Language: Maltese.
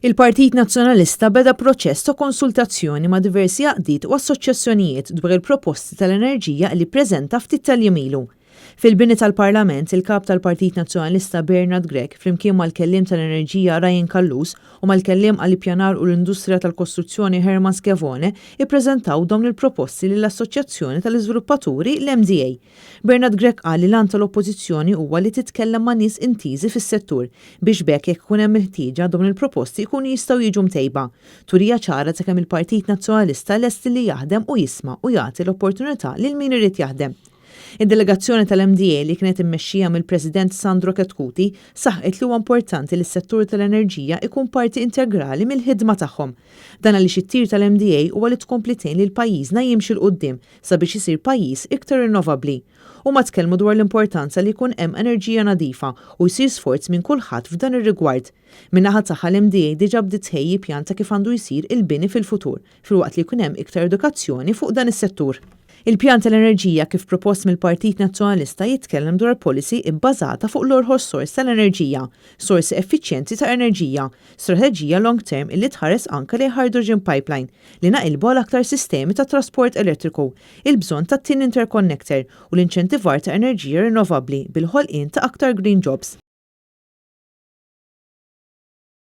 Il-Partit Nazzjonalista beda proċess ta' konsultazzjoni ma' diversi għaqdiet u assoċjazzjonijiet dwar il-proposti tal-enerġija li ppreżenta ftit tal-jiem ilu. Fil-bini tal-Parlament, il-kap tal-Partit Nazzjonalista Bernard Grech flimkien mal-kellim tal-Enerġija Ryan Kallus u mal-kellim għall-ippjanar u l-Industrija tal-Kostruzzjoni Herman Schiavone ippreżentaw dawn il-proposti lill-Assoċjazzjoni tal-Iżviluppaturi l-MDA. Bernard Grech qal li l-għan tal-Oppożizzjoni huwa li titkellem ma' nies intiżi fis-settur biex bekk jekk ikun hemm il-ħtieġa dawn il-proposti jkunu jistgħu jiġu mtejba. Turija ċara ta' kemm il-Partit Nazzjonalista lesti li jaħdem u jisma' u jagħti l-opportunità lil min irid jaħdem. Id-delegazzjoni tal-MDA li kienet immexxija mill-President Sandro Ketkuti saħqet li huwa importanti li s-settur tal-enerġija ikun parti integrali mill-ħidma tagħhom. Dan għaliex it-tir tal-MDA huwa li tkompli tgħin lil pajjiżna jimxi l quddiem sabiex isir pajjiż iktar rinnovabbli. Huma tkellmu dwar l-importanza li jkun hemm enerġija nadifa u jsir sforz minn kulħadd f'dan ir-rigward. Min-naħa tagħha l-MDA diġà bdiet tħejji pjan ta' kif għandu jsir il-bini fil-futur, filwaqt li jkun hemm iktar edukazzjoni fuq dan is-settur. Il-pjan tal-enerġija kif propost mill-Partit Nazzjonalista jitkellem dwar policy ibbażata fuq l-orħos sors tal-enerġija, sorsi effiċjenti ta' enerġija, strateġija long term illi tħares anke li hydrogen pipeline li naqilbu għal aktar sistemi ta' trasport elettriku, il-bżonn ta' tin interconnector u l-inċentivar ta' enerġija rinnovabbli bil-ħolqien ta' aktar green jobs.